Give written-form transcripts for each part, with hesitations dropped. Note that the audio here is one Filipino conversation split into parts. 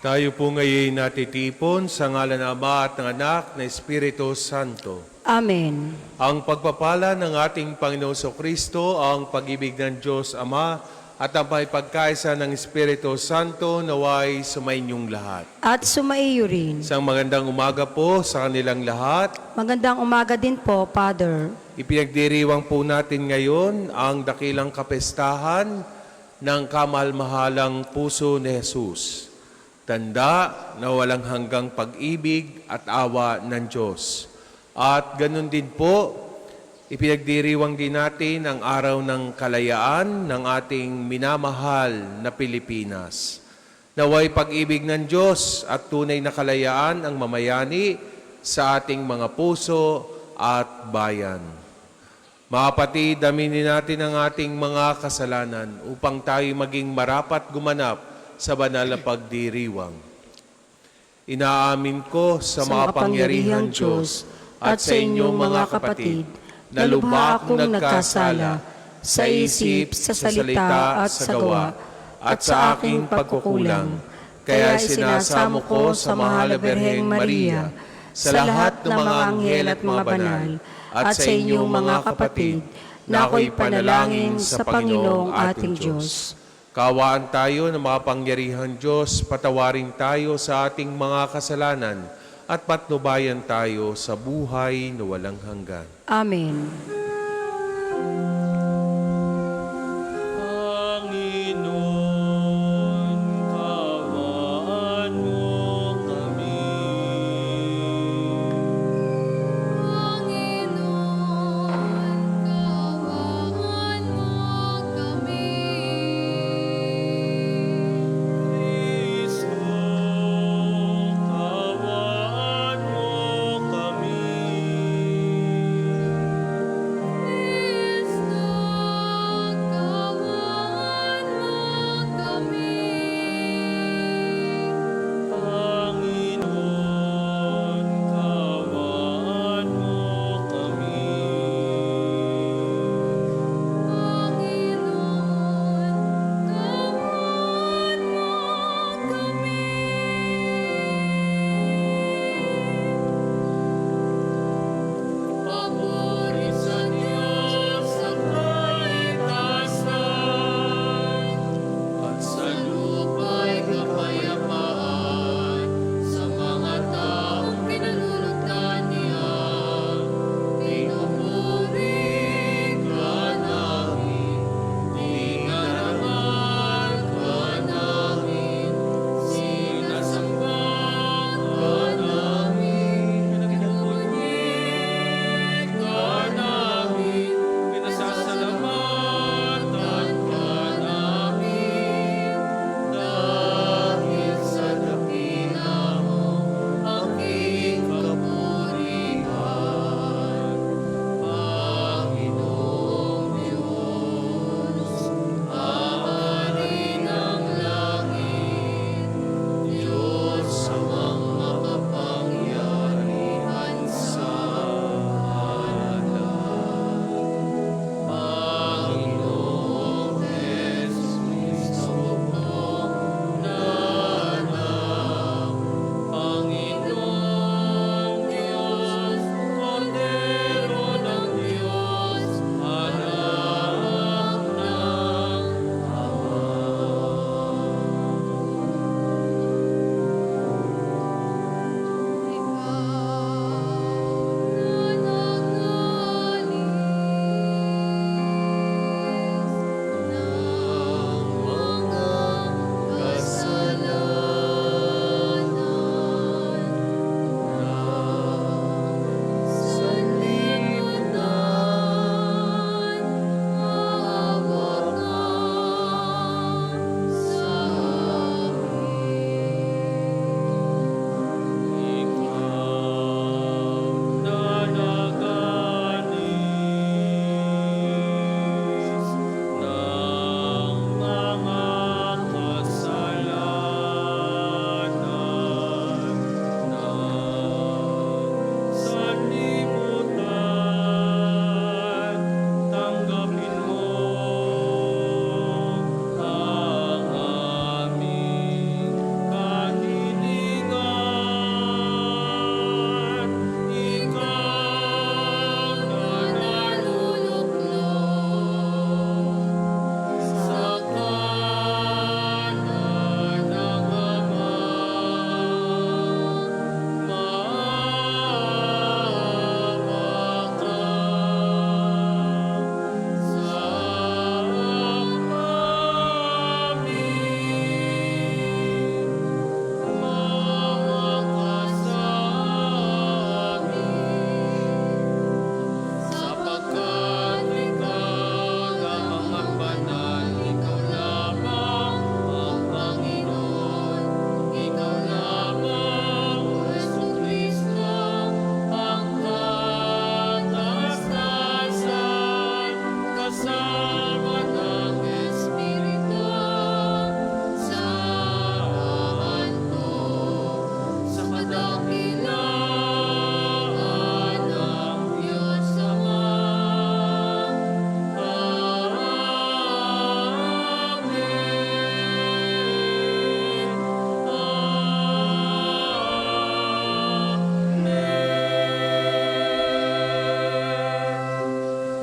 Tayo po ngayon natitipon sa ngalan ng Ama at ng Anak na Espiritu Santo. Amen. Ang pagpapala ng ating Panginoon Kristo, ang pag-ibig ng Diyos Ama, at ang pagkaisa ng Espiritu Santo naway sumainyong lahat. At sumaiyo rin. Isang magandang umaga po sa kanilang lahat. Magandang umaga din po, Father. Ipinagdiriwang po natin ngayon ang dakilang kapestahan ng kamahal-mahalang puso ni Jesus. Tanda na walang hanggang pag-ibig at awa ng Diyos. At ganun din po, ipinagdiriwang din natin ang araw ng kalayaan ng ating minamahal na Pilipinas. Naway pag-ibig ng Diyos at tunay na kalayaan ang mamayani sa ating mga puso at bayan. Mga kapatid, aminin natin ang ating mga kasalanan upang tayo maging marapat gumanap sa banal na pagdiriwang. Inaamin ko sa makapangyarihang Diyos at sa inyong mga kapatid na lubha akong nagkasala sa isip, sa salita at sa gawa at sa aking pagkukulang. Kaya sinasamo ko sa mahal na Birheng Maria, sa lahat ng mga anghel at mga banal, at sa inyong mga kapatid na ako'y panalangin sa Panginoong ating Diyos. Kaawaan tayo ng makapangyarihang Diyos, patawarin tayo sa ating mga kasalanan at patnubayan tayo sa buhay na walang hanggan. Amen. Panginoon, kaawaan mo kami. Panginoon, kaawaan mo kami. Kristo, kaawaan mo kami.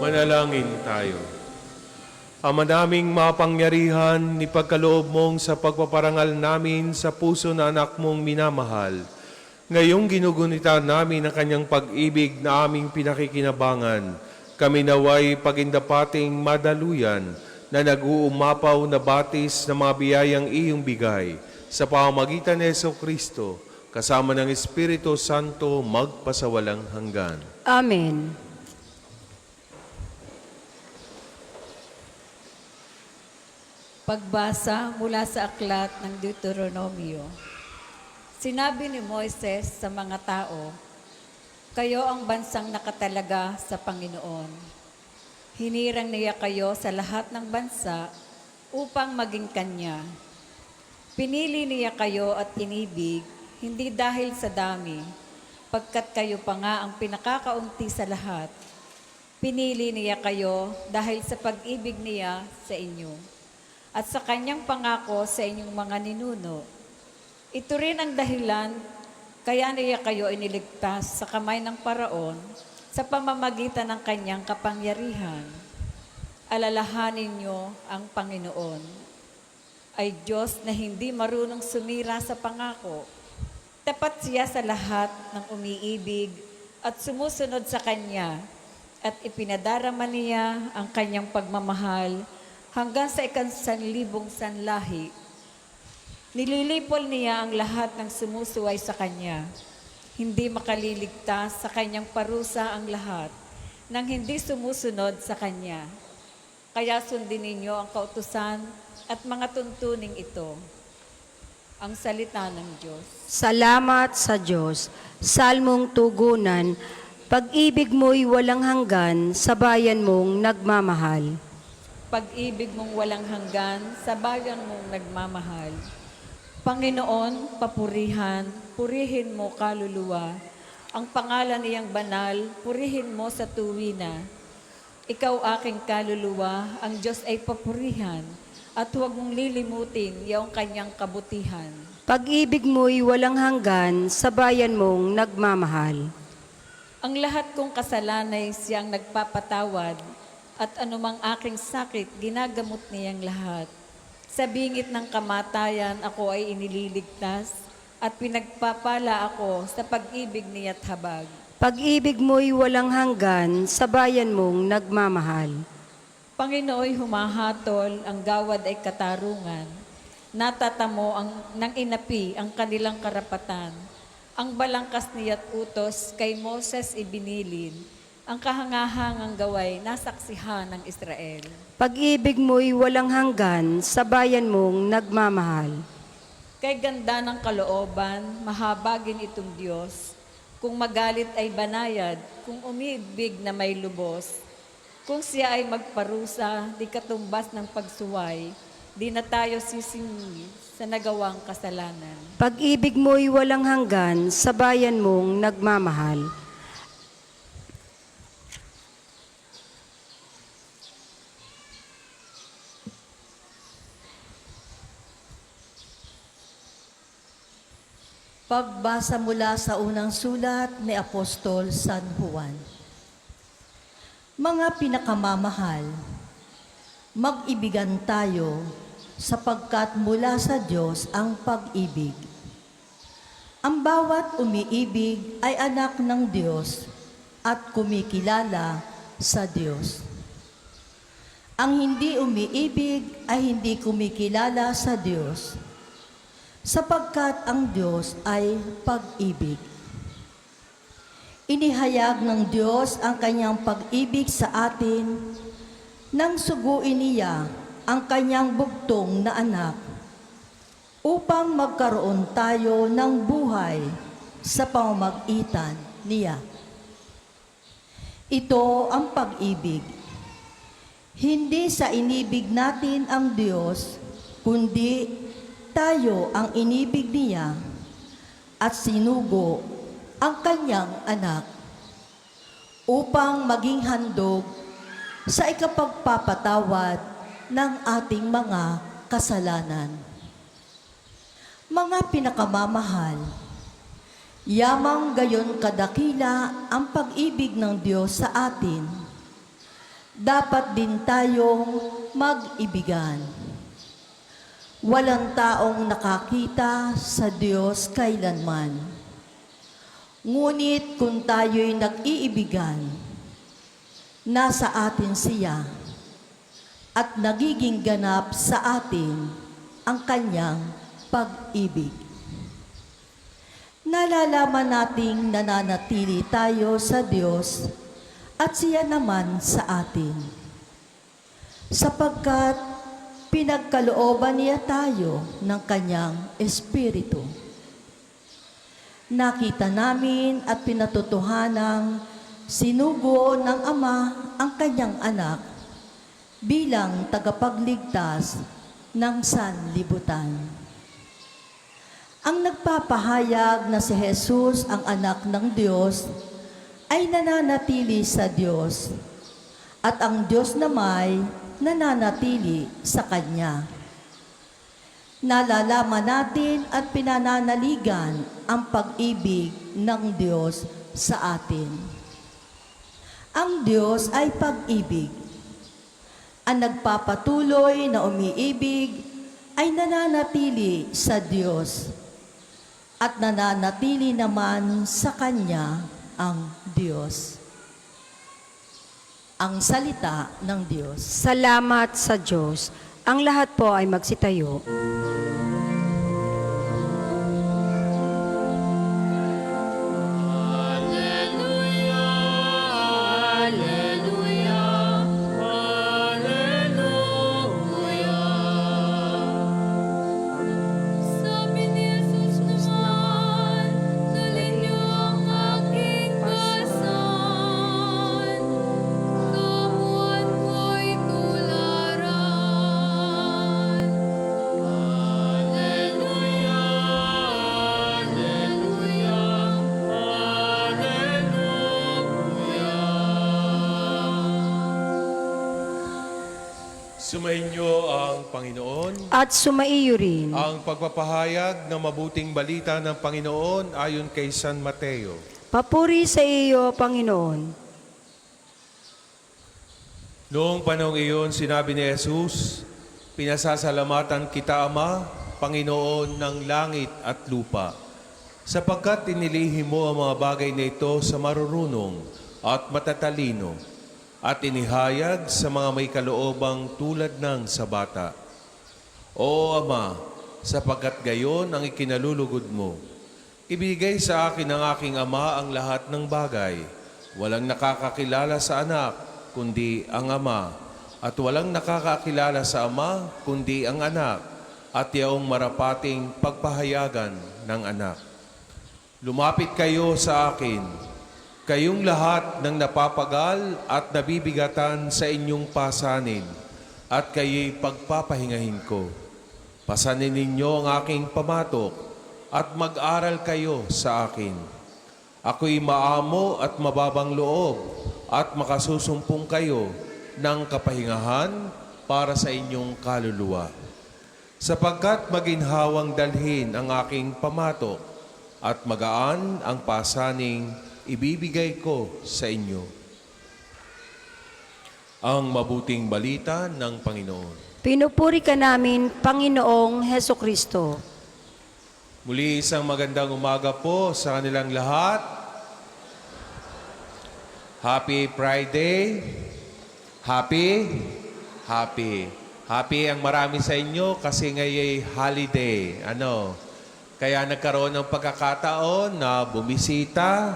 Manalangin tayo. Ama naming mapangyarihan, ipagkaloob mong sa pagpaparangal namin sa puso na anak mong minamahal. Ngayong ginugunita namin ang kanyang pag-ibig na aming pinakikinabangan. Kami naway pagindapating madaluyan na nag-uumapaw na batis ng mga biyayang iyong bigay sa pamamagitan ni Jesucristo, kasama ng Espiritu Santo magpasawalang hanggan. Amen. Pagbasa mula sa aklat ng Deuteronomio. Sinabi ni Moises sa mga tao, "Kayo ang bansang nakatalaga sa Panginoon. Hinirang niya kayo sa lahat ng bansa upang maging Kanya. Pinili niya kayo at inibig, hindi dahil sa dami, pagkat kayo pa nga ang pinakakaunti sa lahat. Pinili niya kayo dahil sa pag-ibig niya sa inyo at sa kanyang pangako sa inyong mga ninuno. Ito rin ang dahilan kaya niya kayo iniligtas sa kamay ng Paraon sa pamamagitan ng kanyang kapangyarihan. Alalahanin niyo ang Panginoon ay Diyos na hindi marunong sumira sa pangako. Tapat siya sa lahat ng umiibig at sumusunod sa Kanya at ipinadarama niya ang kanyang pagmamahal hanggang sa ikansanlibong sanlahi. Nililipol niya ang lahat ng sumusuway sa Kanya. Hindi makaliligtas sa Kanyang parusa ang lahat nang hindi sumusunod sa Kanya. Kaya sundin ninyo ang kautusan at mga tuntuning ito." Ang salita ng Diyos. Salamat sa Diyos. Salmong tugunan, pag-ibig mo'y walang hanggan sa bayan mong nagmamahal. Pag-ibig mong walang hanggan sa bayan mong nagmamahal. Panginoon, papurihan, purihin mo kaluluwa. Ang pangalan niyang banal, purihin mo sa tuwina. Ikaw aking kaluluwa, ang Diyos ay papurihan, at huwag mong lilimutin iyong kanyang kabutihan. Pag-ibig mo'y walang hanggan sa bayan mong nagmamahal. Ang lahat kong kasalanay siyang nagpapatawad, at anumang aking sakit, ginagamot niyang lahat. Sa bingit ng kamatayan, ako ay inililigtas at pinagpapala ako sa pag-ibig niya't habag. Pag-ibig mo'y walang hanggan sa bayan mong nagmamahal. Panginooy humahatol, ang gawad ay katarungan. Natatamo ng inapi ang kanilang karapatan. Ang balangkas niya't utos kay Moses ibinilin. Ang kahangahangang gaway nasaksihan ng Israel. Pag-ibig mo'y walang hanggan sa bayan mong nagmamahal. Kay ganda ng kalooban, mahabagin itong Diyos. Kung magalit ay banayad, kung umibig na may lubos. Kung siya ay magparusa, di katumbas ng pagsuway, di na tayo sisingi sa nagawang kasalanan. Pag-ibig mo'y walang hanggan sa bayan mong nagmamahal. Pagbasa mula sa unang sulat ni Apostol San Juan. Mga pinakamamahal, mag-ibigan tayo sapagkat mula sa Diyos ang pag-ibig. Ang bawat umiibig ay anak ng Diyos at kumikilala sa Diyos. Ang hindi umiibig ay hindi kumikilala sa Diyos, sapagkat ang Diyos ay pag-ibig. Inihayag ng Diyos ang kanyang pag-ibig sa atin nang suguin niya ang kanyang bugtong na anak upang magkaroon tayo ng buhay sa pamamagitan niya. Ito ang pag-ibig. Hindi sa inibig natin ang Diyos, kundi tayo ang inibig niya at sinugo ang kanyang anak upang maging handog sa ikapagpapatawad ng ating mga kasalanan. Mga pinakamamahal, yamang gayon kadakila ang pag-ibig ng Diyos sa atin dapat din tayong mag-ibigan. Walang taong nakakita sa Diyos kailanman. Ngunit kung tayo'y nag-iibigan, nasa atin siya at nagiging ganap sa atin ang kanyang pag-ibig. Nalalaman nating nananatili tayo sa Diyos at siya naman sa atin. Sapagkat pinagkalooban niya tayo ng kanyang Espiritu. Nakita namin at pinatotohanang sinugo ng Ama ang kanyang anak bilang tagapagligtas ng sanlibutan. Ang nagpapahayag na si Jesus ang anak ng Diyos ay nananatili sa Diyos at ang Diyos namay nananatili sa Kanya. Nalalaman natin at pinananaligan ang pag-ibig ng Diyos sa atin. Ang Diyos ay pag-ibig. Ang nagpapatuloy na umiibig ay nananatili sa Diyos at nananatili naman sa Kanya ang Diyos. Ang salita ng Diyos. Salamat sa Diyos. Ang lahat po ay magsitayo. Sabi ni Jesus naman, dalhin niyo ang aking pasan, kamuan ko'y tularan. Alleluia, Alleluia, Alleluia. Sumainyo ang Panginoon. At sumaiyo rin. Ang pagpapahayag ng mabuting balita ng Panginoon ayon kay San Mateo. Papuri sa iyo, Panginoon. Noong panahong iyon, sinabi ni Jesus, "Pinasasalamatan kita, Ama, Panginoon ng langit at lupa, sapagkat inilihim mo ang mga bagay na ito sa marurunong at matatalino, at inihayag sa mga may kaloobang tulad ng sa bata. O Ama, sapagkat gayon ang ikinalulugod mo, ibigay sa akin ng aking Ama ang lahat ng bagay. Walang nakakakilala sa anak, kundi ang Ama, at walang nakakakilala sa Ama, kundi ang anak, at yaong marapating pagpahayagan ng anak. Lumapit kayo sa akin, kayong lahat ng napapagal at nabibigatan sa inyong pasanin, at kayo'y pagpapahingahin ko. Pasanin ninyo ang aking pamatok, at mag-aral kayo sa akin. Ako'y maamo at mababang loob, at makasusumpong kayo ng kapahingahan para sa inyong kaluluwa. Sapagkat maginhawang dalhin ang aking pamatok, at magaan ang pasaning ibibigay ko sa inyo. Ang mabuting balita ng Panginoon. Pinupuri ka namin, Panginoong Heso Kristo. Muli isang magandang umaga po sa kanilang lahat. Happy Friday. Happy ang marami sa inyo kasi ngayon'y holiday. Kaya nagkaroon ng pagkakataon na bumisita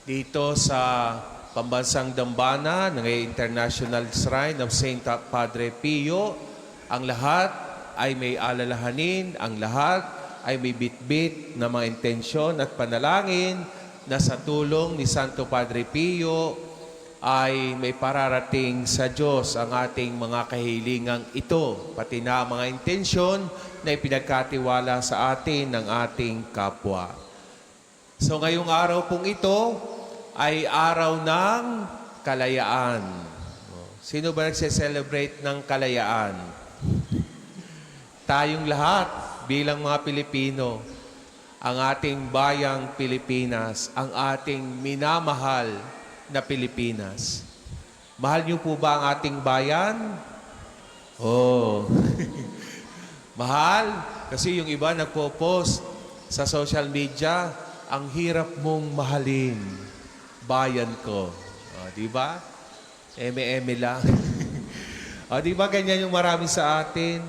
dito sa Pambansang Dambana ng International Shrine of St. Padre Pio. Ang lahat ay may alalahanin, ang lahat ay may bitbit na mga intensyon at panalangin na sa tulong ni Santo Padre Pio ay may pararating sa Diyos ang ating mga kahilingang ito, pati na mga intensyon na ipinagkatiwala sa atin ng ating kapwa. So ngayong araw pong ito ay araw ng kalayaan. Sino ba nagse-celebrate ng kalayaan? Tayong lahat bilang mga Pilipino, ang ating bayang Pilipinas, ang ating minamahal na Pilipinas. Mahal niyo po ba ang ating bayan? Oh. Mahal? Kasi yung iba nagpo-post sa social media, ang hirap mong mahalin bayan ko. Di ba? Eme-eme lang. Di ba ganyan yung marami sa atin?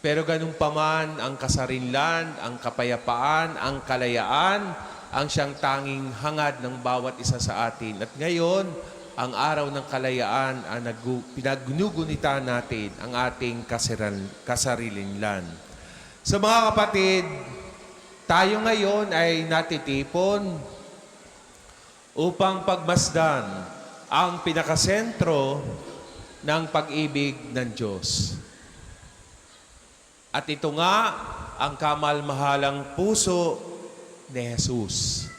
Pero ganun pa man, ang kasarinlan, ang kapayapaan, ang kalayaan, ang siyang tanging hangad ng bawat isa sa atin. At ngayon, ang araw ng kalayaan ang pinagnugunita natin ang ating kasarilinlan. So mga kapatid, tayo ngayon ay natitipon upang pagmasdan ang pinakasentro ng pag-ibig ng Diyos. At ito nga ang kamalmahalang puso ni Jesus.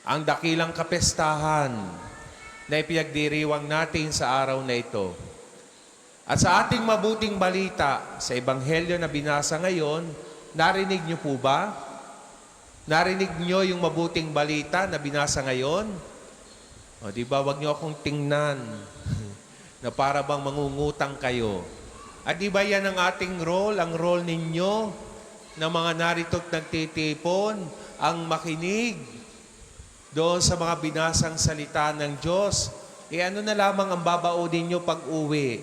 Ang dakilang kapestahan na ipinagdiriwang natin sa araw na ito. At sa ating mabuting balita sa Ebanghelyo na binasa ngayon, narinig niyo po ba? Narinig niyo yung mabuting balita na binasa ngayon? Di ba, wag niyo akong tingnan na para bang mangungutang kayo. At di ba yan ang ating role, ang role ninyo na mga narito't nagtitipon, ang makinig doon sa mga binasang salita ng Diyos. Ano na lamang ang babaonin nyo pag uwi?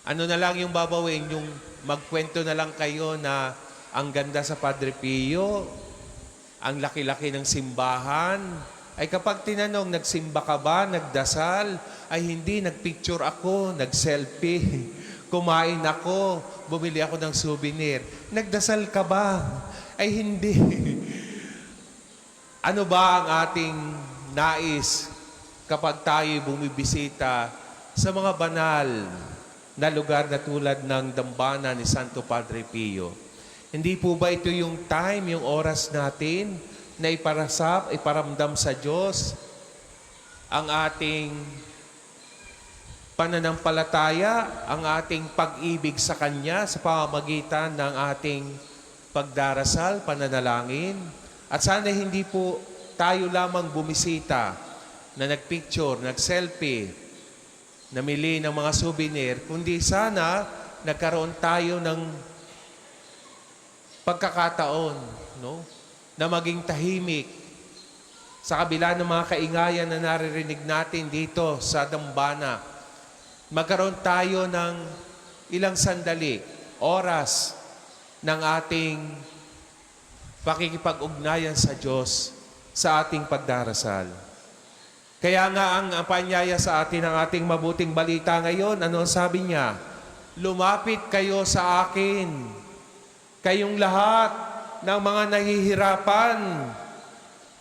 Ano na lang yung babawin? Yung magkwento na lang kayo na ang ganda sa Padre Pio, ang laki-laki ng simbahan. Ay kapag tinanong, nagsimba ka ba, nagdasal? Ay hindi, nagpicture ako, nagselfie, kumain ako, bumili ako ng souvenir. Nagdasal ka ba? Ay hindi. Ano ba ang ating nais kapag tayo bumibisita sa mga banal na lugar na tulad ng dambana ni Santo Padre Pio? Hindi po ba ito yung time, yung oras natin na iparamdam sa Diyos ang ating pananampalataya, ang ating pag-ibig sa Kanya sa pamamagitan ng ating pagdarasal, pananalangin? At sana hindi po tayo lamang bumisita na nagpicture, nagselfie, namili ng mga souvenir, kundi sana nagkaroon tayo ng pagkakataon, no? Na maging tahimik sa kabila ng mga kaingayan na naririnig natin dito sa dambana. Magkaroon tayo ng ilang sandali, oras ng ating pakikipag-ugnayan sa Diyos sa ating pagdarasal. Kaya nga ang panyaya sa atin ng ating mabuting balita ngayon, ano sabi niya? Lumapit kayo sa akin, kayong lahat ng mga nahihirapan,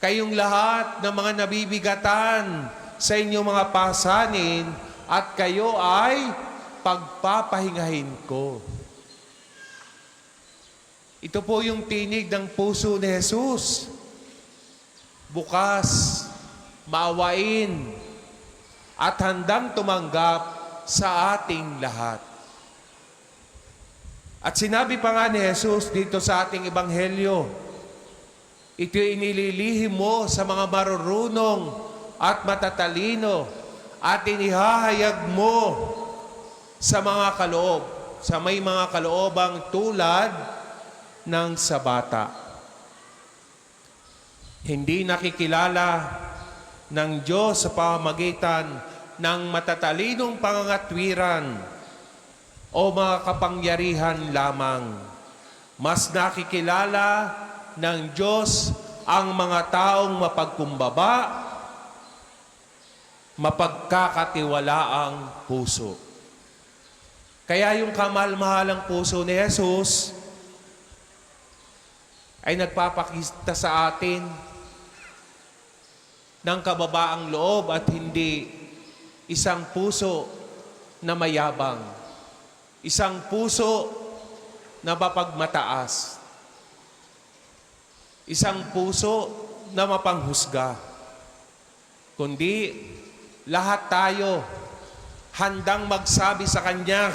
kayong lahat ng mga nabibigatan sa inyong mga pasanin, at kayo ay pagpapahingahin ko. Ito po yung tinig ng puso ni Jesus. Bukas, maawain, at handang tumanggap sa ating lahat. At sinabi pa nga ni Jesus dito sa ating Ebanghelyo, ito inililihim mo sa mga marurunong at matatalino at inihahayag mo sa mga kaloob, sa may mga kaloobang tulad ng sa bata. Hindi nakikilala ng Diyos sa pamamagitan ng matatalinong pangangatwiran o mga kapangyarihan lamang. Mas nakikilala ng Diyos ang mga taong mapagkumbaba, mapagkakatiwalaang puso. Kaya yung kamalmahalang puso ni Jesus ay nagpapakita sa atin ng kababaang loob at hindi isang puso na mayabang, isang puso na mapagmataas, isang puso na mapanghusga, kundi lahat tayo handang magsabi sa Kanya,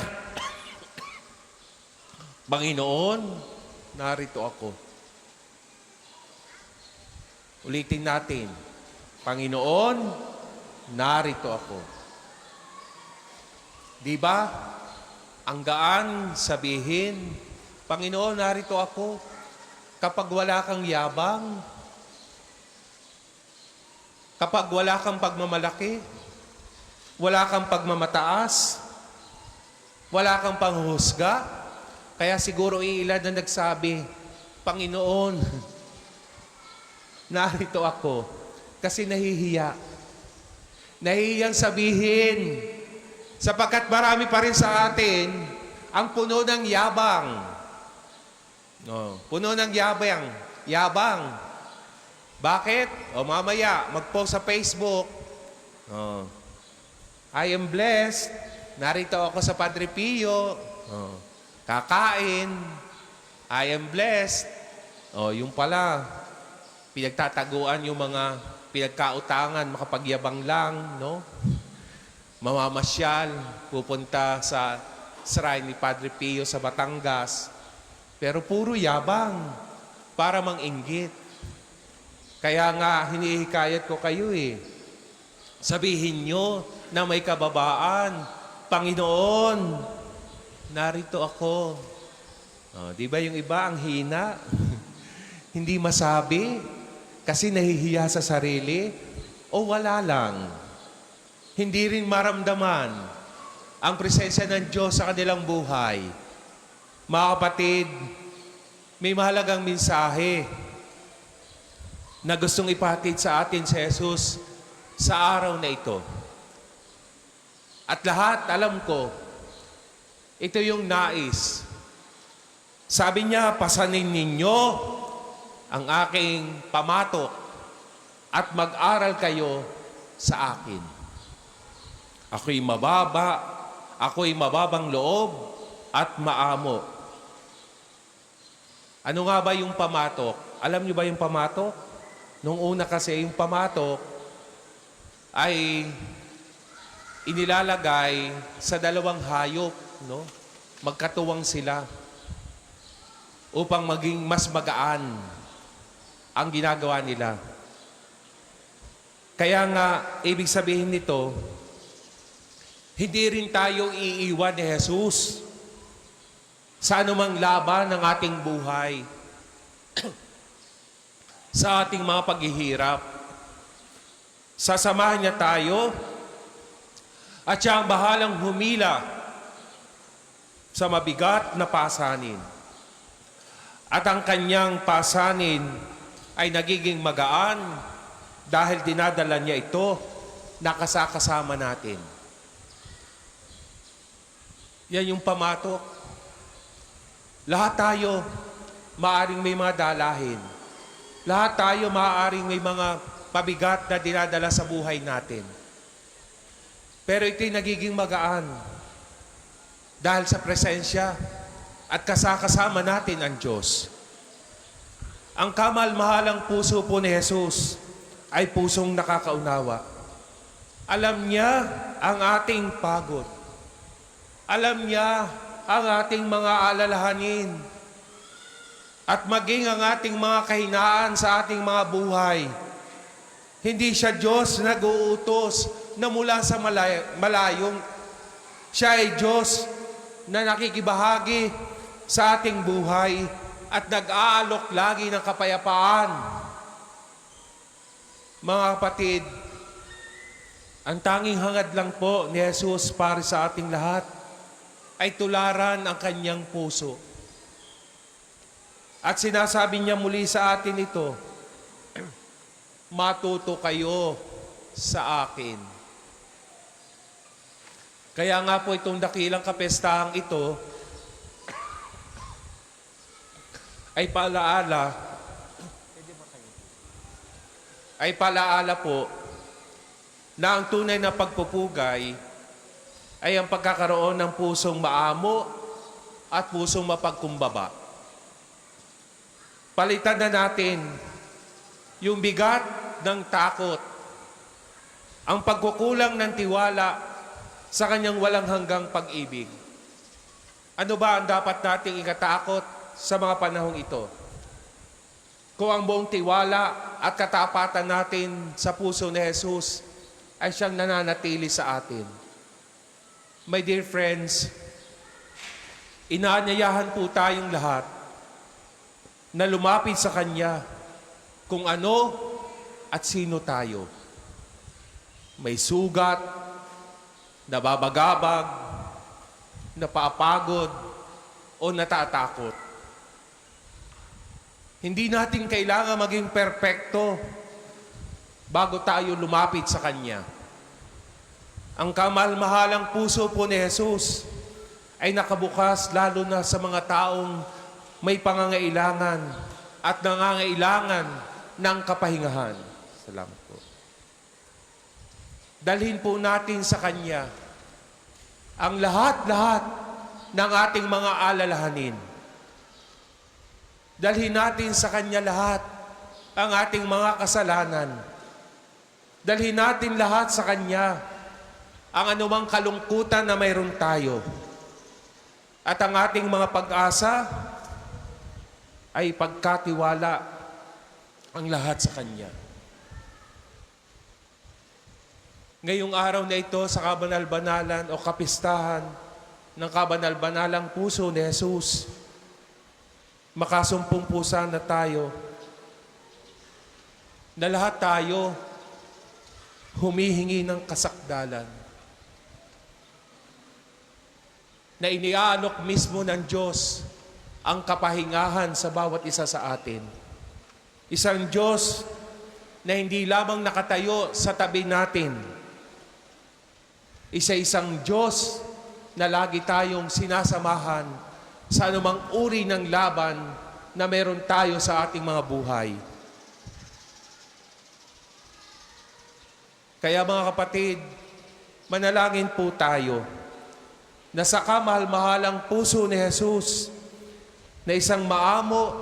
Panginoon, narito ako. Ulitin natin, Panginoon, narito ako. Di ba? Ang gaan sabihin, Panginoon, narito ako. Kapag wala kang yabang, kapag wala kang pagmamalaki, wala kang pagmamataas, wala kang panghuhusga, kaya siguro ilan na nagsabi, Panginoon, narito ako kasi nahihiya. Nahihiyang sabihin, sapagkat marami pa rin sa atin ang puno ng yabang. No, puno ng yabang. Yabang. Bakit? O mamaya, mag-post sa Facebook. Oh, I am blessed. Narito ako sa Padre Pio. Oh, kakain. I am blessed. Oh, yung pala, pinagtataguan yung mga pinagkautangan, makapagyabang lang, no? Mamamasyal, pupunta sa shrine ni Padre Pio sa Batangas. Pero puro yabang para manginggit. Kaya nga, hinihikayat ko kayo sabihin nyo na may kababaan, Panginoon, narito ako. Oh, di ba yung iba ang hina? Hindi masabi kasi nahihiya sa sarili o wala lang. Hindi rin maramdaman ang presensya ng Diyos sa kanilang buhay. Mga kapatid, may mahalagang mensahe na gustong ipatid sa atin si Jesus sa araw na ito. At lahat, alam ko, ito yung nais. Sabi niya, pasanin ninyo ang aking pamatok at mag-aral kayo sa akin. Ako'y mababa, ako'y mababang loob at maamo. Ano nga ba yung pamatok? Alam niyo ba yung pamatok? Nung una kasi yung pamatok ay inilalagay sa dalawang hayop, no? Magkatuwang sila upang maging mas magaan ang ginagawa nila. Kaya nga, ibig sabihin nito, hindi rin tayo iiwan ni Jesus sa anumang laban ng ating buhay, sa ating mga paghihirap. Sasamahan niya tayo at siya ang bahalang humila sa mabigat na pasanin. At ang kanyang pasanin ay nagiging magaan dahil dinadala niya ito na kasama natin. Yan yung pamatok. Lahat tayo maaaring may mga dalahin. Lahat tayo maaaring may mga pabigat na dinadala sa buhay natin. Pero ito'y nagiging magaan dahil sa presensya at kasama natin ang Diyos. Ang kamal-mahalang puso po ni Jesus ay pusong nakakaunawa. Alam niya ang ating pagod. Alam niya ang ating mga alalahanin. At maging ang ating mga kahinaan sa ating mga buhay. Hindi siya Diyos na nag-uutos na mula sa malayong. Siya ay Diyos na nakikibahagi sa ating buhay at nag-aalok lagi ng kapayapaan. Mga kapatid, ang tanging hangad lang po ni Jesus para sa ating lahat ay tularan ang kanyang puso. At sinasabi niya muli sa atin ito, matuto kayo sa akin. Kaya nga po itong dakilang kapestahang ito ay palaala po na ang tunay na pagpupugay ay ang pagkakaroon ng pusong maamo at pusong mapagkumbaba. Palitan na natin yung bigat ng takot, ang pagkukulang ng tiwala sa kanyang walang hanggang pag-ibig. Ano ba ang dapat nating ikatakot sa mga panahong ito? Kung ang buong tiwala at katapatan natin sa puso ni Jesus ay siyang nananatili sa atin. My dear friends, inaanyayahan po tayong lahat na lumapit sa Kanya kung ano at sino tayo. May sugat, nababagabag, napapagod, o natatakot. Hindi natin kailangan maging perpekto bago tayo lumapit sa Kanya. Ang kamahal-mahalang puso po ni Jesus ay nakabukas lalo na sa mga taong may pangangailangan at nangangailangan ng kapahingahan. Salamat po. Dalhin po natin sa Kanya ang lahat-lahat ng ating mga alalahanin. Dalhin natin sa Kanya lahat ang ating mga kasalanan. Dalhin natin lahat sa Kanya ang anumang kalungkutan na mayroon tayo. At ang ating mga pag-asa ay pagkatiwala ang lahat sa Kanya. Ngayong araw na ito sa kabanal-banalan o kapistahan ng kabanal-banalang puso ni Jesus, makasumpong po sana tayo na lahat tayo humihingi ng kasakdalan na iniaalok mismo ng Diyos ang kapahingahan sa bawat isa sa atin. Isang Diyos na hindi lamang nakatayo sa tabi natin. Isa-isang Diyos na lagi tayong sinasamahan sa anumang uri ng laban na meron tayo sa ating mga buhay. Kaya mga kapatid, manalangin po tayo na sa kamahal-mahalang puso ni Jesus na isang maamo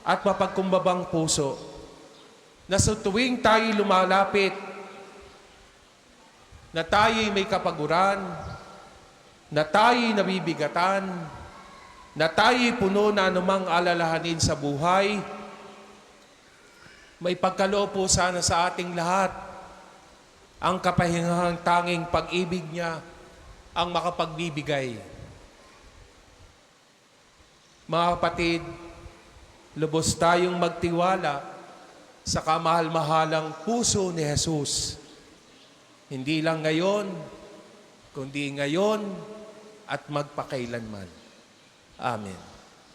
at mapagkumbabang puso na sa tuwing tayo lumalapit na tayo'y may kapaguran, na tayo'y nabibigatan, na tayo'y puno na anumang alalahanin sa buhay, may pagkaloob po sana sa ating lahat ang kapahingahang tanging pag-ibig niya ang makapagbibigay. Mga kapatid, lubos tayong magtiwala sa kamahal-mahalang puso ni Jesus. Hindi lang ngayon, kundi ngayon at magpakailanman. Amen.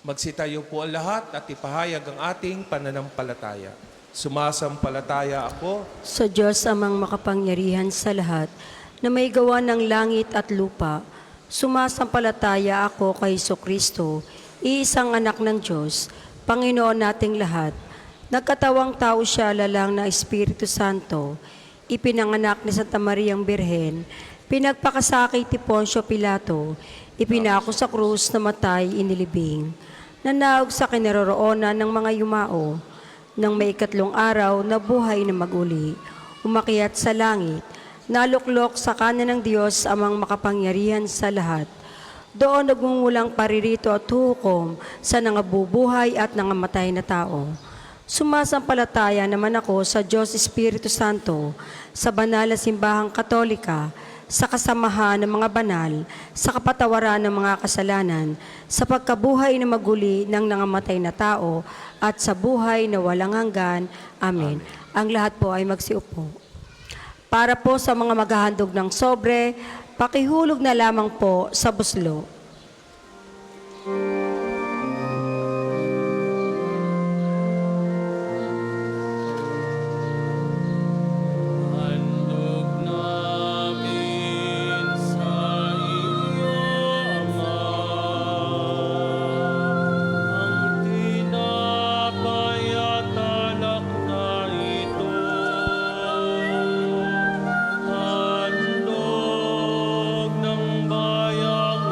Magsitayo po ang lahat at ipahayag ang ating pananampalataya. Sumasampalataya ako Sa Diyos amang makapangyarihan sa lahat, na may gawa ng langit at lupa, sumasampalataya ako kay Jesucristo, iisang anak ng Diyos, Panginoon nating lahat. Nagkatawang tao siya lalang na Espiritu Santo, ipinanganak ni Santa Mariang Birhen, pinagpakasakit ni Poncio Pilato, ipinako sa krus, namatay, inilibing, nanaog sa kinaroroonan ng mga yumao, nang may ikatlong araw na buhay na maguli, umakyat sa langit, naluklok sa kanan ng Diyos amang makapangyarihan sa lahat. Doon nagmumulang paririto at hukom sa nangabubuhay at nangamatay na tao. Sumasampalataya naman ako sa Diyos Espiritu Santo, sa banal na simbahang katolika, sa kasamahan ng mga banal, sa kapatawaran ng mga kasalanan, sa pagkabuhay na maguli ng nangamatay na tao, at sa buhay na walang hanggan. Amen. Ang lahat po ay magsiupo. Para po sa mga maghahandog ng sobre, pakihulog na lamang po sa buslo. Handog namin sa iyo, Ama, ang tinapay at alak na ito. Handog ng bayang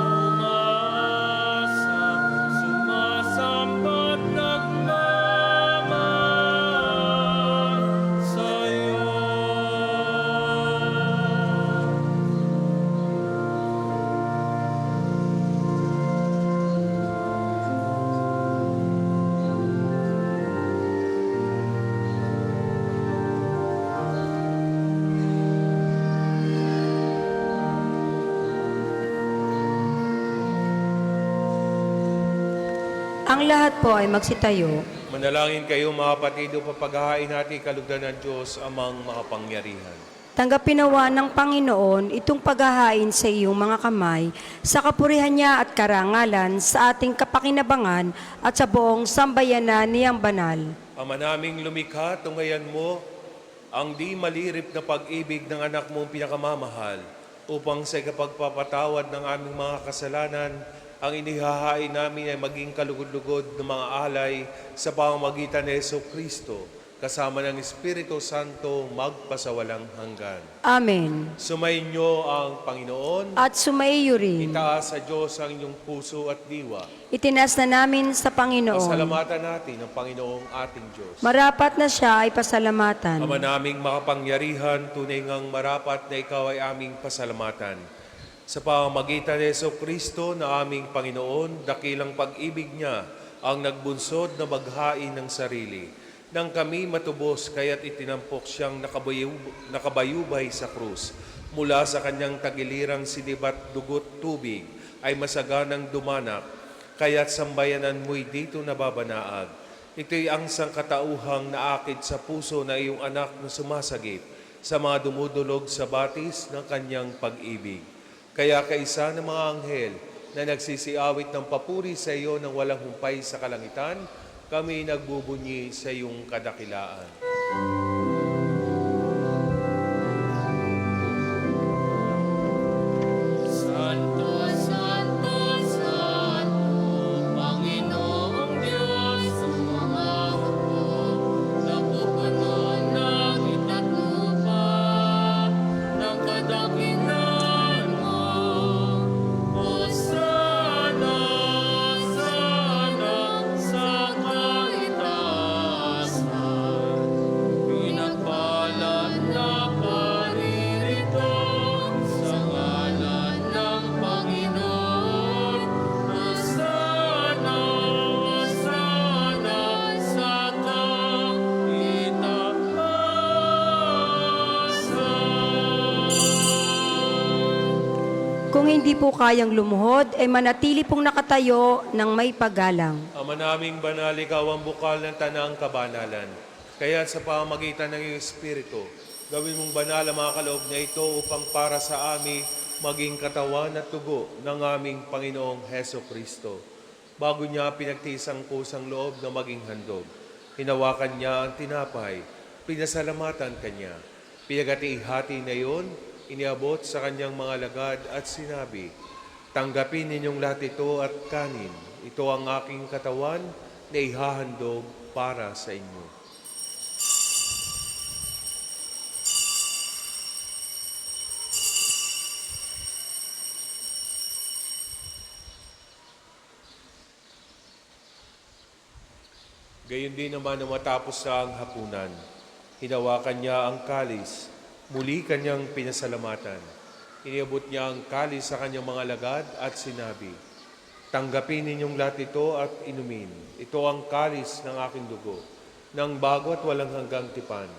Ang lahat po ay magsitayo. Manalangin kayo mga kapatid upang paghahain natin kalugdan ng Diyos amang makapangyarihan. Tanggapin nawa ng Panginoon itong paghahain sa iyong mga kamay, sa kapurihan niya at karangalan, sa ating kapakinabangan at sa buong sambayanan niyang banal. Ama naming lumikha, tunghayan mo ang di malirip na pag-ibig ng anak mong pinakamamahal upang sa ikapagpapatawad ng aming mga kasalanan, ang inihahain namin ay maging kalugod-lugod ng mga alay sa pamamagitan ni Jesucristo, kasama ng Espiritu Santo magpasawalang hanggan. Amen. Sumainyo ang Panginoon. At sumaiyo rin. Itaas sa Diyos ang inyong puso at diwa. Itinas na namin sa Panginoon. Pasalamatan natin ang Panginoong ating Diyos. Marapat na siya ay pasalamatan. Ama naming makapangyarihan, tunay ngang marapat na ikaw ay aming pasalamatan. Sa pamamagitan ni Jesucristo na aming Panginoon, dakilang pag-ibig niya ang nagbunsod na maghain ng sarili. Nang kami matubos, kaya't itinampok siyang nakabayubay sa krus. Mula sa kanyang tagilirang sinibat dugot tubig ay masaganang dumanak, kaya't sambayanan mo'y dito nababanaag. Ito'y ang sangkatauhang naakit sa puso na iyong anak na sumasagip sa mga dumudulog sa batis ng kanyang pag-ibig. Kaya kaisa ng mga anghel na nagsisiawit ng papuri sa iyo ng walang humpay sa kalangitan, kami nagbubunyi sa iyong kadakilaan. Santo, Santo, Santo, Panginoong Diyos ng mga hukbo, napupuno ng langit at lupa, ng kadakilaan mo. Hosana, sana sa kaitaasan, pinagpalad na paririto sa ngalan ng Panginoon. Hosana, Hosana sa kaitaasan. Kung hindi po kayang lumuhod, ay manatili pong nakatayo ng may paggalang. Ama naming banal, ikaw ang bukal ng tanang kabanalan. Kaya sa pamamagitan ng iyong Espiritu, gawin mong banal ang mga kaloob na ito upang para sa amin maging katawan at tugo ng aming Panginoong Heso Kristo. Bago niya pinagtiis ang kusang loob na maging handog, hinawakan niya ang tinapay, pinasalamatan kanya. Pinagati-hati na iyon, iniabot sa kanyang mga lagad at sinabi, "Tanggapin ninyong lahat ito at kanin. Ito ang aking katawan na ihahandog para sa inyo." Gayon din naman na matapos sa ang hapunan, hinawakan niya ang kalis, muli kanyang pinasalamatan. Iniabot niya ang kalis sa kanyang mga lagad at sinabi, "Tanggapin ninyong lahat ito at inumin. Ito ang kalis ng aking dugo, ng bago at walang hanggang tipan.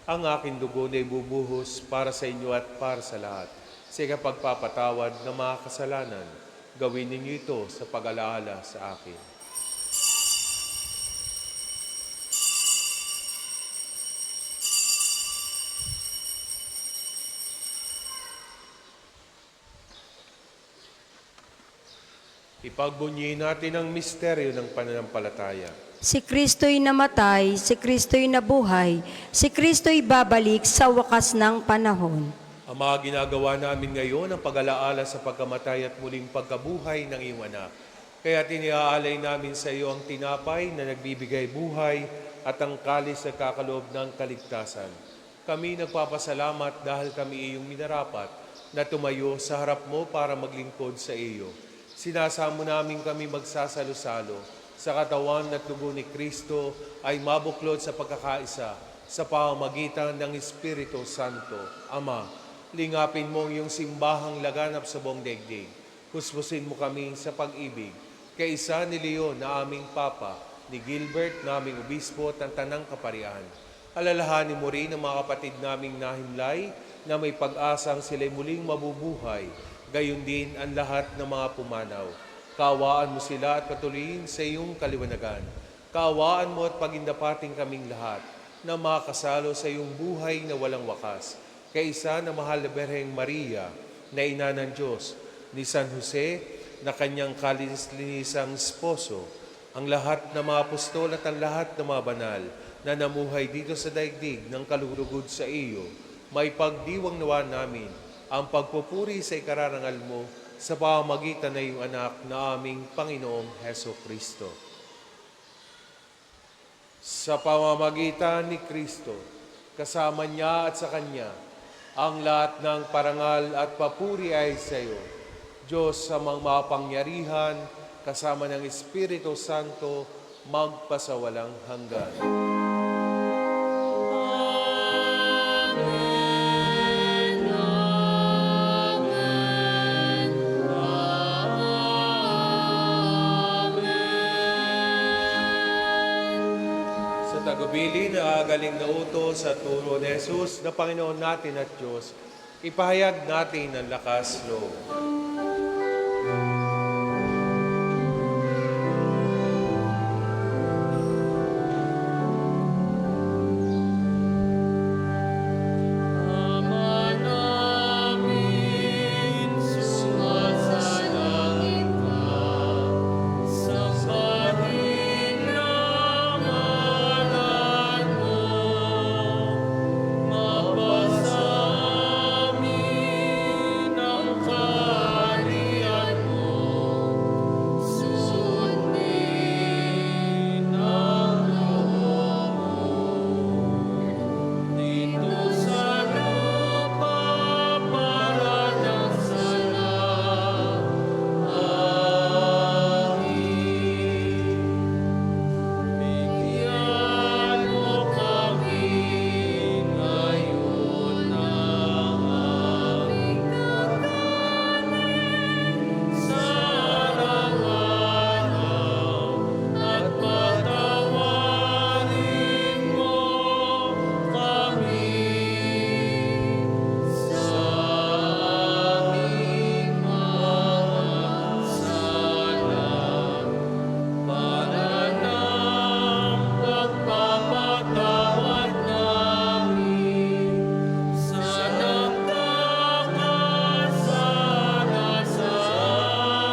Ang aking dugo na ibubuhos para sa inyo at para sa lahat. Sa ikapagpapatawad ng mga kasalanan, gawin ninyo ito sa pag-alaala sa akin." Ipagbunyi natin ang misteryo ng pananampalataya. Si Kristo'y namatay, si Kristo'y nabuhay, si Kristo'y babalik sa wakas ng panahon. Ama, ginagawa namin ngayon ang pag-alaala sa pagkamatay at muling pagkabuhay ng iyong anak. Kaya tiniaalay namin sa iyo ang tinapay na nagbibigay buhay at ang kalis na kakaloob ng kaligtasan. Kami nagpapasalamat dahil kami iyong minarapat na tumayo sa harap mo para maglingkod sa iyo. Sinasamo namin kami magsasalo-salo sa katawan at dugo ni Kristo ay mabuklod sa pagkakaisa sa pamamagitan ng Espiritu Santo. Ama, lingapin mo ang iyong simbahang laganap sa buong daigdig. Husmusin mo kami sa pag-ibig. Kaisa ni Leon na aming Papa, ni Gilbert na aming Obispo at ang Tanang Kaparian. Alalahanin mo rin ang mga kapatid naming nahimlay na may pag-asang sila'y muling mabubuhay. Gayon din ang lahat ng mga pumanaw. Kaawaan mo sila at patuloyin sa iyong kaliwanagan. Kaawaan mo at pagindapating kaming lahat na makasalo sa iyong buhay na walang wakas. Kaisa na mahal na Berheng Maria, na ina ng Diyos, ni San Jose, na kanyang kalinis-linisang esposo, ang lahat ng mga apostol at ang lahat ng mga banal na namuhay dito sa daigdig ng kalugod sa iyo, may pagdiwang nawa namin ang pagpupuri sa ikararangal mo sa pamamagitan na iyong anak na aming Panginoong Heso Kristo. Sa pamamagitan ni Kristo, kasama niya at sa Kanya, ang lahat ng parangal at papuri ay sa iyo, Diyos sa mga mapangyarihan, kasama ng Espiritu Santo, magpasawalang hanggan. Sa tagubilin na galing na utos sa turo ni Jesus na Panginoon natin at Diyos, ipahayag natin ang lakas loob. Ama namin, sumasalangit ka, sambahin ang ngalan mo, mapasa amin ang kaharian mo, sundin ang loob mo. Dito sa lupa para ng salangit. Bigyan mo kami ngayon ng aming kakanin sa araw-araw at patawarin mo kami sa aming mga sala para ng pagpapatawad namin sa nagkakasala sa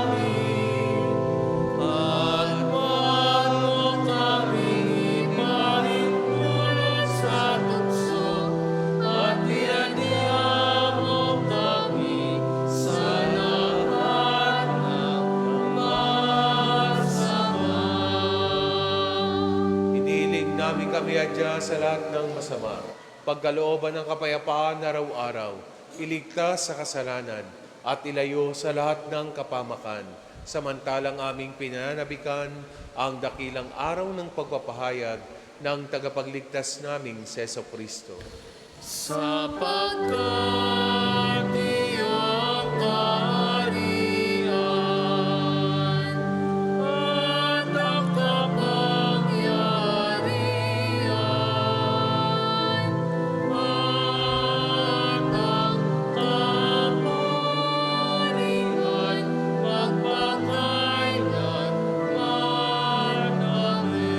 amin. At huwag mo kami ipahimpulot sa tukso, at iadya mo kami sa lahat ng masama. Iniling namin kami adya sa lahat ng masama, pagkalooban ng kapayapaan araw-araw, iligtas sa kasalanan, at ilayo sa lahat ng kapamakan, samantalang aming pinananabikan ang dakilang araw ng pagpapahayag ng tagapagligtas naming Seso Kristo. Sapagkat iyong kaharian at ang kapangyarihan at ang kapurihan magpakailanman. Amen.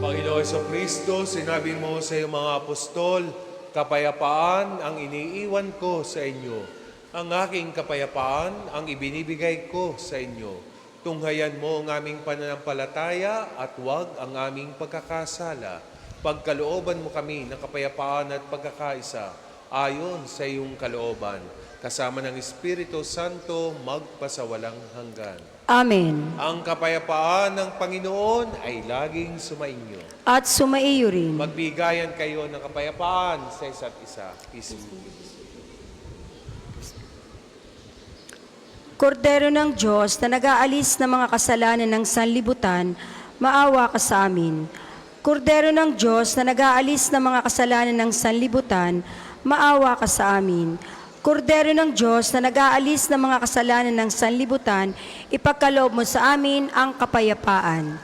Panginoon Jesucristo, sinabi mo sa iyong mga apostol, kapayapaan ang iniiwan ko sa inyo. Ang aking kapayapaan ang ibinibigay ko sa inyo. Tunghayan mo ang aming pananampalataya at huwag ang aming pagkakasala. Pagkalooban mo kami ng kapayapaan at pagkakaisa ayon sa iyong kalooban. Kasama ng Espiritu Santo, magpasawalang hanggan. Amen. Ang kapayapaan ng Panginoon ay laging sumainyo. At sumaiyo rin. Magbigayan kayo ng kapayapaan sa isa't isa. Peace be with you. Kordero ng Diyos na nag-aalis ng mga kasalanan ng sanlibutan, maawa ka sa amin. Kordero ng Diyos na nag-aalis ng mga kasalanan ng sanlibutan, maawa ka sa amin. Kordero ng Diyos na nag-aalis ng mga kasalanan ng sanlibutan, ipagkaloob mo sa amin ang kapayapaan.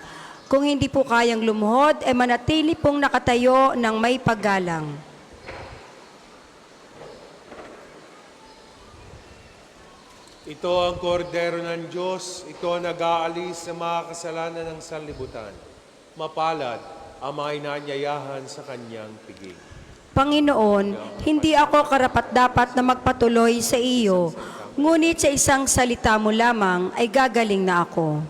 Kung hindi po kayang lumuhod, manatili pong nakatayo ng may paggalang. Ito ang kordero ng Diyos, ito ang nag-aalis sa mga kasalanan ng sanlibutan. Mapalad ang mga inanyayahan sa kanyang piging. Panginoon, hindi ako karapat-dapat na magpatuloy sa iyo, ngunit sa isang salita mo lamang ay gagaling na ako.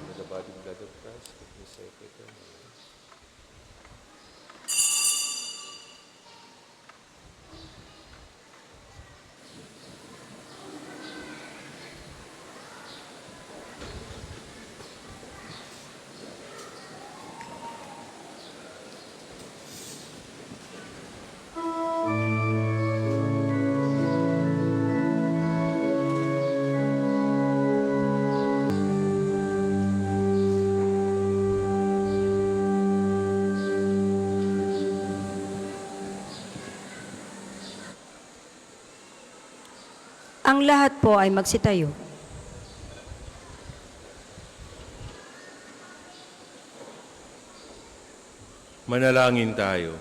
Ang lahat po ay magsitayo. Manalangin tayo.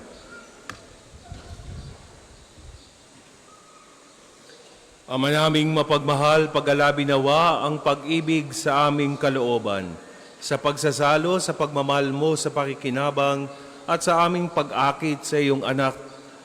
Ama naming mapagmahal, pag-alabi nawa ang pag-ibig sa aming kalooban, sa pagsasalo, sa pagmamahal mo, sa pakikinabang, at sa aming pag-akit sa iyong anak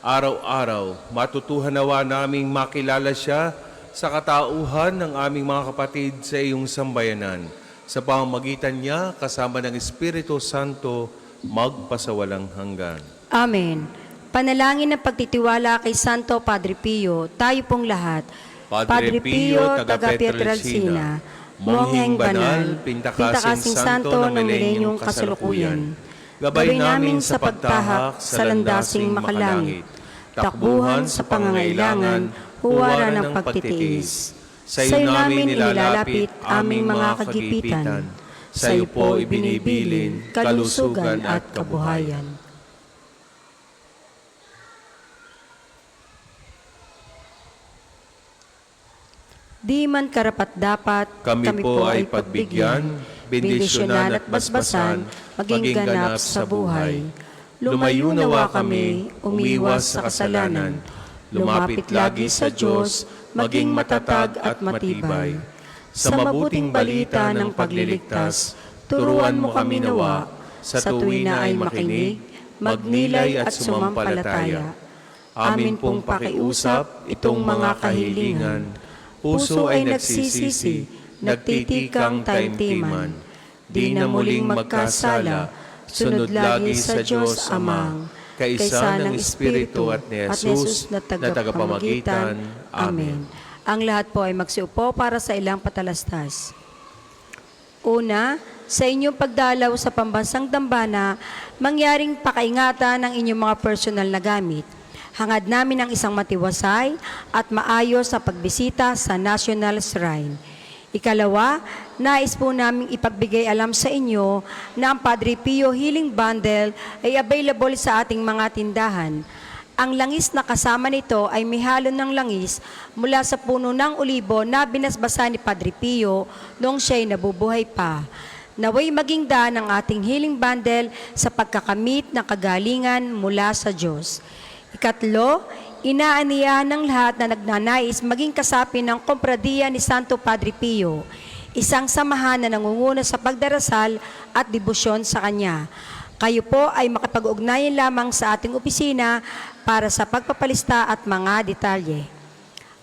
araw-araw. Matutuhan nawa naming makilala siya sa katauhan ng aming mga kapatid sa iyong sambayanan. Sa pamamagitan niya, kasama ng Espiritu Santo, magpasawalang hanggan. Amen. Panalangin ng pagtitiwala kay Santo Padre Pio, tayo pong lahat. Padre Pio, taga Pietrelcina, Mongheng Banal, Pintakasing Santo ng Milenyong Kasalukuyan, gabay namin sa pagtahak sa landasing makalangit, takbuhan sa pangangailangan, huwaran ng pagtitiis. Sa iyo namin nilalapit aming mga kagipitan. Sa iyo po ibinibilin kalusugan at kabuhayan. Di man karapat-dapat, Kami po ay pagbigyan, bendisyonan at basbasan, maging ganap sa buhay. Lumayo nawa kami, umiwas sa kasalanan, lumapit lagi sa Diyos, maging matatag at matibay. Sa mabuting balita ng pagliligtas, turuan mo kami nawa, sa tuwina ay makinig, magnilay at sumampalataya. Amin pong pakiusap itong mga kahilingan. Puso ay nagsisisi, nagtitikang taimtiman. Di na muling magkasala, sunod lagi sa Diyos Amang, kaisa ng Espiritu at ni Jesus na tagapamagitan. Amen. Ang lahat po ay magsiupo para sa ilang patalastas. Una, sa inyong pagdalaw sa pambansang dambana, mangyaring pakaingatan ng inyong mga personal na gamit. Hangad namin ang isang matiwasay at maayos sa pagbisita sa National Shrine. Ikalawa, nais po naming ipagbigay alam sa inyo na ang Padre Pio Healing Bundle ay available sa ating mga tindahan. Ang langis na kasama nito ay may halo ng langis mula sa puno ng olibo na binasbasa ni Padre Pio noong siya'y nabubuhay pa. Naway maging daan ang ating healing bundle sa pagkakamit ng kagalingan mula sa Diyos. Ikatlo, inaaniyahan ng lahat na nagnanais maging kasapi ng Kompradiya ni Santo Padre Pio, isang samahan na nangunguna sa pagdarasal at debosyon sa Kanya. Kayo po ay makapag-ugnayan lamang sa ating opisina para sa pagpapalista at mga detalye.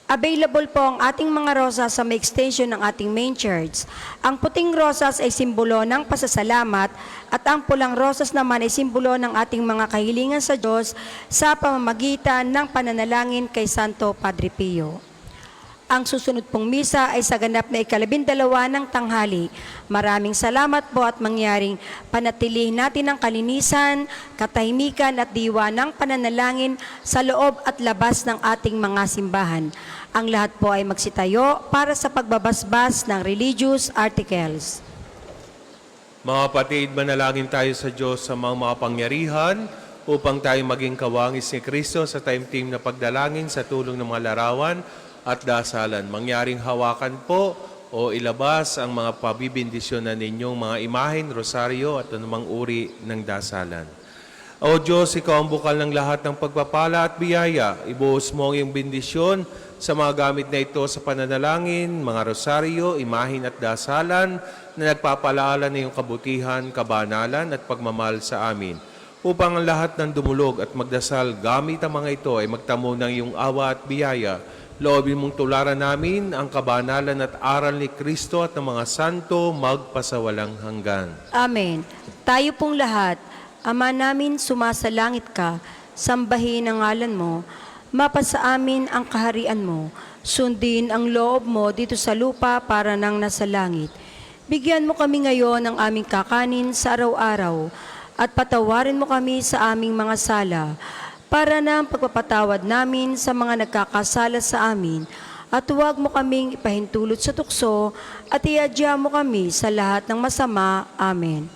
Available po ang ating mga rosas sa may extension ng ating main church. Ang puting rosas ay simbolo ng pasasalamat at ang pulang rosas naman ay simbolo ng ating mga kahilingan sa Diyos sa pamamagitan ng pananalangin kay Santo Padre Pio. Ang susunod pong misa ay sa ganap na 12 ng tanghali. Maraming salamat po at mangyaring panatilihin natin ang kalinisan, katahimikan at diwa ng pananalangin sa loob at labas ng ating mga simbahan. Ang lahat po ay magsitayo para sa pagbabasbas ng religious articles. Mga kapatid, manalangin tayo sa Diyos sa mga makapangyarihan upang tayo maging kawangis ni Kristo sa time-team na pagdalangin sa tulong ng mga larawan at dasalan. Mangyaring hawakan po o ilabas ang mga pabibindisyon na ninyong mga imahen, rosaryo at anumang uri ng dasalan. O Diyos, Ikaw ang bukal ng lahat ng pagpapala at biyaya. Ibuhos mo ang iyong bendisyon sa mga gamit na ito sa pananalangin, mga rosaryo, imahin at dasalan na nagpapalaala ng iyong kabutihan, kabanalan at pagmamahal sa amin. Upang ang lahat ng dumulog at magdasal gamit ang mga ito ay magtamo ng iyong awa at biyaya. Loobin mong tularan namin ang kabanalan at aral ni Kristo at ng mga santo magpasawalang hanggan. Amen. Tayo pong lahat, Ama namin sumasalangit ka, sambahin ang ngalan mo, mapasa amin ang kaharian mo, sundin ang loob mo dito sa lupa para nang nasa langit. Bigyan mo kami ngayon ng aming kakanin sa araw-araw at patawarin mo kami sa aming mga sala para na ang pagpapatawad namin sa mga nagkakasala sa amin at huwag mo kaming ipahintulot sa tukso at iadya mo kami sa lahat ng masama. Amen.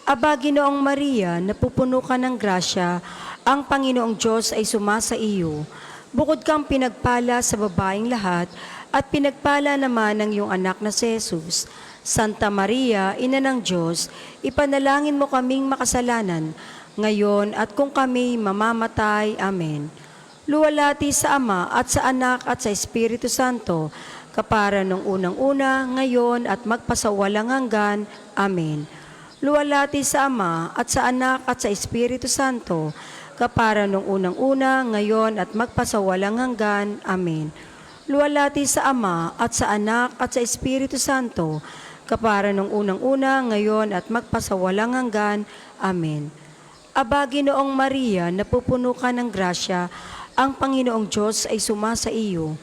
Aba, Ginoong Maria, napupuno ka ng grasya, ang Panginoong Diyos ay sumasa iyo. Bukod kang pinagpala sa babaeng lahat, at pinagpala naman ng iyong anak na si Jesus. Santa Maria, Ina ng Diyos, ipanalangin mo kaming makasalanan, ngayon at kung kami mamamatay. Amen. Luwalhati sa Ama at sa Anak at sa Espiritu Santo, kapara nung unang-una, ngayon at magpasawalang hanggan. Amen. Luwalhati sa Ama at sa Anak at sa Espiritu Santo, kapara nung unang-una, ngayon at magpasawalang hanggan. Amen. Luwalhati sa Ama at sa Anak at sa Espiritu Santo, kapara nung unang-una, ngayon at magpasawalang hanggan. Amen. Aba, Ginoong Maria, napupuno ka ng grasya, ang Panginoong Diyos ay sumasa iyo.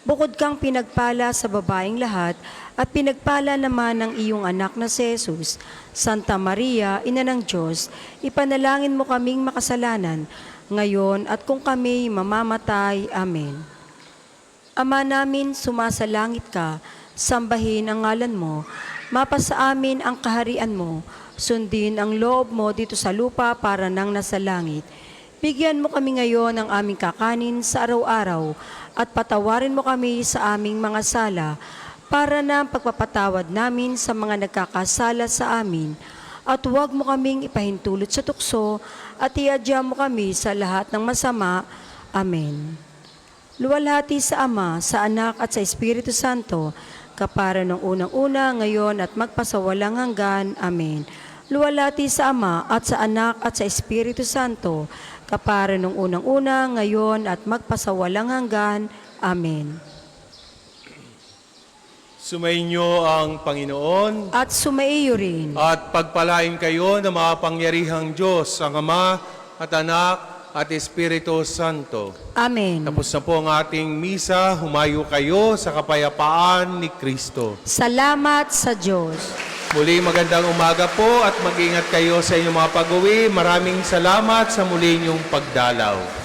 Bukod kang pinagpala sa babaeng lahat, at pinagpala naman ng iyong anak na si Jesus. Santa Maria, Ina ng Diyos, ipanalangin mo kaming makasalanan, ngayon at kung kami mamamatay. Amen. Ama namin, sumasalangit ka, sambahin ang ngalan mo, mapasa amin ang kaharian mo, sundin ang loob mo dito sa lupa para nang nasa langit. Bigyan mo kami ngayon ng aming kakanin sa araw-araw at patawarin mo kami sa aming mga sala para na ang pagpapatawad namin sa mga nagkakasala sa amin at huwag mo kaming ipahintulot sa tukso at iadya mo kami sa lahat ng masama. Amen. Luwalhati sa Ama, sa Anak at sa Espiritu Santo, kapara ng unang-una, ngayon at magpasawalang hanggan. Amen. Luwalhati sa Ama at sa Anak at sa Espiritu Santo, kapara ng unang-una, ngayon at magpasawalang hanggan. Amen. Sumainyo ang Panginoon At sumaiyo rin. at pagpalain kayo ng makapangyarihang Diyos, ang Ama at Anak at Espiritu Santo. Amen. Tapos na po ang ating misa, humayo kayo sa kapayapaan ni Kristo. Salamat sa Diyos. Muli magandang umaga po at mag-ingat kayo sa inyong mga pag-uwi. Maraming salamat sa muli inyong pagdalaw.